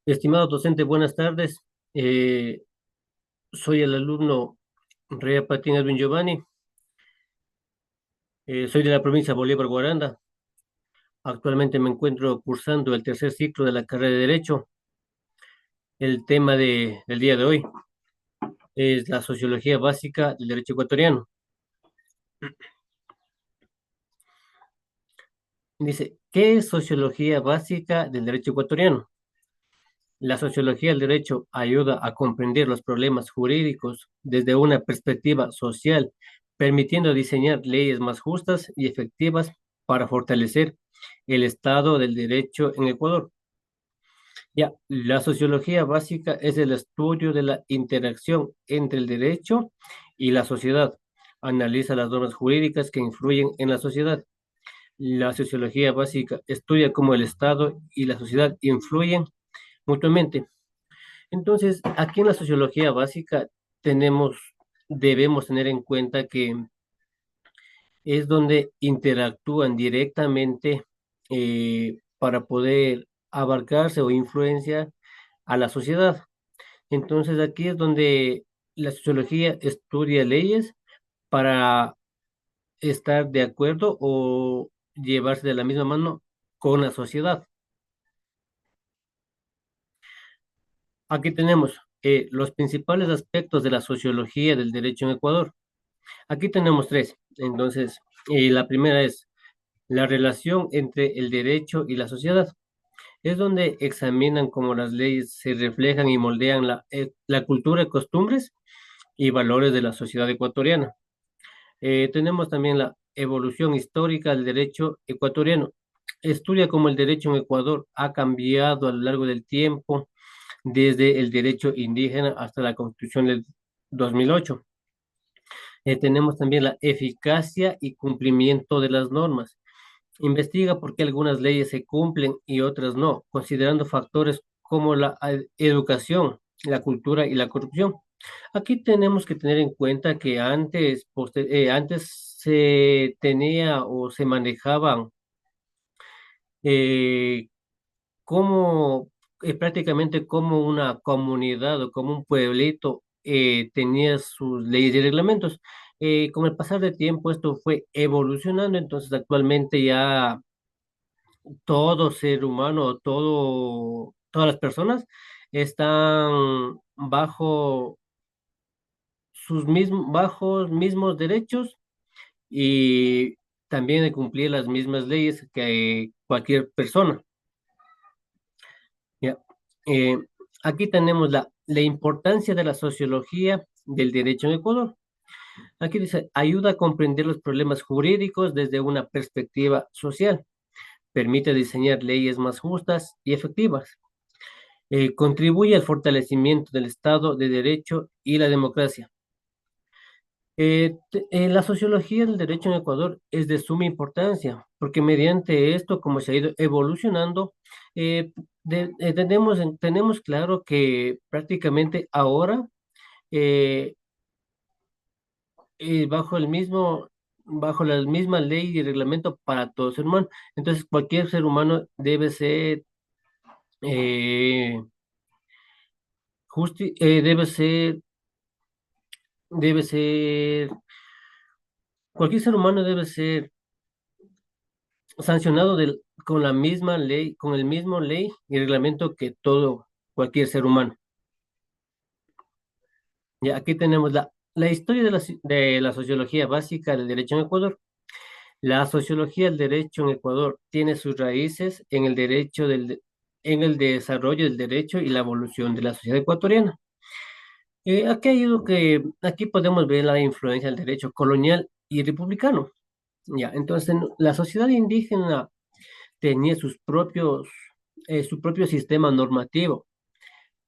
Estimado docente, buenas tardes. Eh, Soy el alumno Rea Patín Edwin Giovanni. Soy de la provincia de Bolívar, Guaranda. Actualmente me encuentro cursando el tercer ciclo de la carrera de Derecho. El tema del día de hoy es la sociología básica del derecho ecuatoriano. Dice, ¿qué es sociología básica del derecho ecuatoriano? La sociología del derecho ayuda a comprender los problemas jurídicos desde una perspectiva social, permitiendo diseñar leyes más justas y efectivas para fortalecer el Estado del Derecho en Ecuador. Ya, la sociología básica es el estudio de la interacción entre el derecho y la sociedad. Analiza las normas jurídicas que influyen en la sociedad. La sociología básica estudia cómo el Estado y la sociedad influyen mutuamente. Entonces, aquí en la sociología básica tenemos, debemos tener en cuenta que es donde interactúan directamente para poder abarcarse o influenciar a la sociedad. Entonces, aquí es donde la sociología estudia leyes para estar de acuerdo o llevarse de la misma mano con la sociedad. Aquí tenemos los principales aspectos de la sociología del derecho en Ecuador. Aquí tenemos tres. Entonces, la primera es la relación entre el derecho y la sociedad. Es donde examinan cómo las leyes se reflejan y moldean la cultura, costumbres y valores de la sociedad ecuatoriana. Tenemos también la evolución histórica del derecho ecuatoriano. Estudia cómo el derecho en Ecuador ha cambiado a lo largo del tiempo, desde el derecho indígena hasta la Constitución del 2008. Tenemos también la eficacia y cumplimiento de las normas. Investiga por qué algunas leyes se cumplen y otras no, considerando factores como la educación, la cultura y la corrupción. Aquí tenemos que tener en cuenta que antes se tenía o se manejaban eh, como prácticamente como una comunidad o como un pueblito tenía sus leyes y reglamentos. Con el pasar del tiempo esto fue evolucionando, entonces actualmente ya todo ser humano, todas las personas están bajo mismos derechos y también de cumplir las mismas leyes que cualquier persona. ¿Ya? Eh, Aquí tenemos la importancia de la sociología del derecho en Ecuador. Aquí dice, ayuda a comprender los problemas jurídicos desde una perspectiva social, permite diseñar leyes más justas y efectivas, contribuye al fortalecimiento del Estado de Derecho y la democracia. La sociología del derecho en Ecuador es de suma importancia, porque mediante esto, como se ha ido evolucionando, tenemos claro que prácticamente ahora, eh, bajo la misma ley y reglamento para todo ser humano. Entonces, cualquier ser humano eh, debe ser, cualquier ser humano debe ser sancionado con la misma ley, con el mismo ley y reglamento que todo cualquier ser humano. Ya aquí tenemos la historia de la sociología básica del derecho en Ecuador. La sociología del derecho en Ecuador tiene sus raíces en en el desarrollo del derecho y la evolución de la sociedad ecuatoriana. Aquí podemos ver la influencia del derecho colonial y republicano. Ya, entonces la sociedad indígena tenía su propio sistema normativo,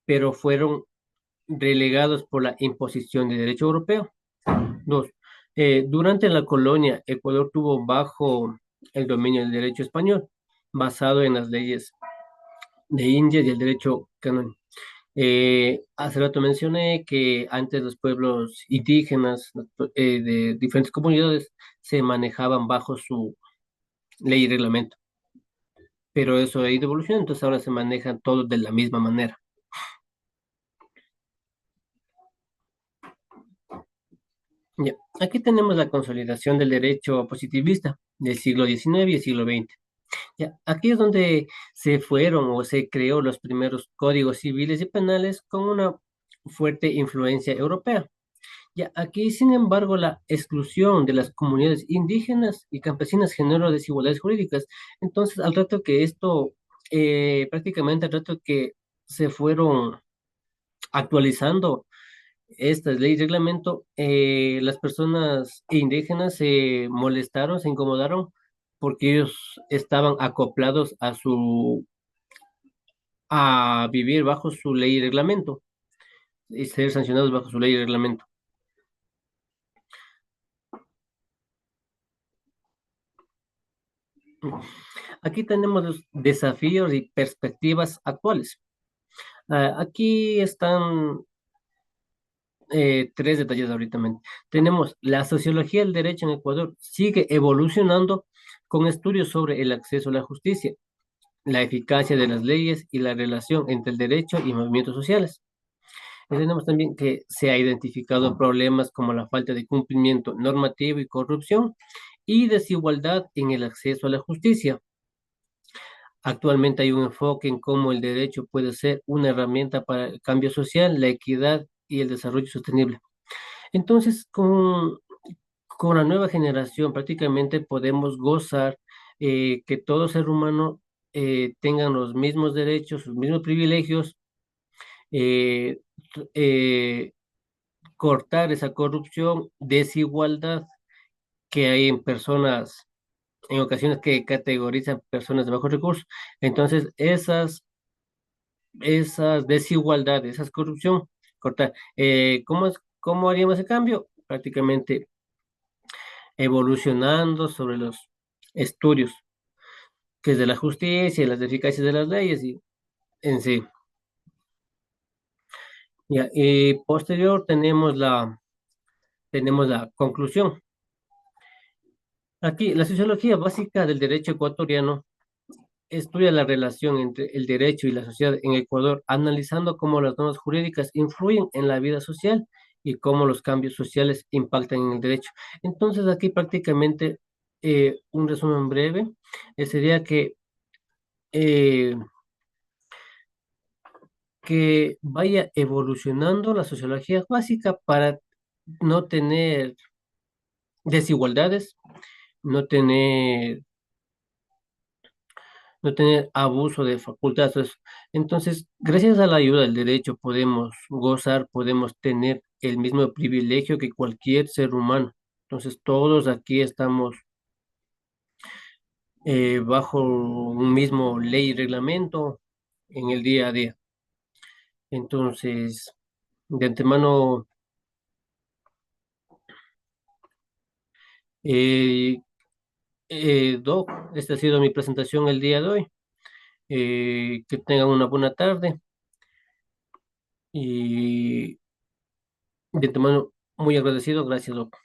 pero fueron relegados por la imposición de derecho europeo. Dos, durante la colonia, Ecuador tuvo bajo el dominio del derecho español, basado en las leyes de Indias y el derecho canónico. Hace rato mencioné que antes los pueblos indígenas de diferentes comunidades se manejaban bajo su ley y reglamento. pero eso ha ido evolucionando, entonces ahora se manejan todos de la misma manera. Ya, aquí tenemos la consolidación del derecho positivista del siglo XIX y el siglo XX. Ya, aquí es donde se fueron o se creó los primeros códigos civiles y penales con una fuerte influencia europea. Ya, aquí, sin embargo, la exclusión de las comunidades indígenas y campesinas generó desigualdades jurídicas. Entonces, al rato que esto, prácticamente al rato que se fueron actualizando estas leyes y reglamento, las personas indígenas se molestaron, se incomodaron porque ellos estaban acoplados a vivir bajo su ley y reglamento y ser sancionados bajo su ley y reglamento. Aquí tenemos los desafíos y perspectivas actuales. Aquí están tres detalles ahorita. Tenemos la sociología del derecho en Ecuador, sigue evolucionando con estudios sobre el acceso a la justicia, la eficacia de las leyes y la relación entre el derecho y movimientos sociales. Tenemos también que se ha identificado problemas como la falta de cumplimiento normativo y corrupción y desigualdad en el acceso a la justicia. Actualmente hay un enfoque en cómo el derecho puede ser una herramienta para el cambio social, la equidad y el desarrollo sostenible. Entonces, con la nueva generación prácticamente podemos gozar que todo ser humano tenga los mismos derechos, los mismos privilegios, eh, eh, cortar esa corrupción, desigualdad que hay en personas, en ocasiones que categorizan personas de bajos recursos. Entonces, esas desigualdades, esa corrupción, cortar. ¿Cómo haríamos ese cambio? Prácticamente evolucionando sobre los estudios que es de la justicia y las eficacias de las leyes y en sí. Ya, y posterior tenemos la conclusión. Aquí, la sociología básica del derecho ecuatoriano estudia la relación entre el derecho y la sociedad en Ecuador, analizando cómo las normas jurídicas influyen en la vida social y cómo los cambios sociales impactan en el derecho. Entonces, aquí prácticamente un resumen breve sería eh, que vaya evolucionando la sociología básica para no tener desigualdades, no tener no tener abuso de facultades. Entonces, gracias a la ayuda del derecho podemos gozar, podemos tener el mismo privilegio que cualquier ser humano. Entonces, todos aquí estamos bajo un mismo ley y reglamento en el día a día. Entonces, de antemano, eh, Doc, esta ha sido mi presentación el día de hoy. Que tengan una buena tarde y de antemano muy agradecido. Gracias, Doc.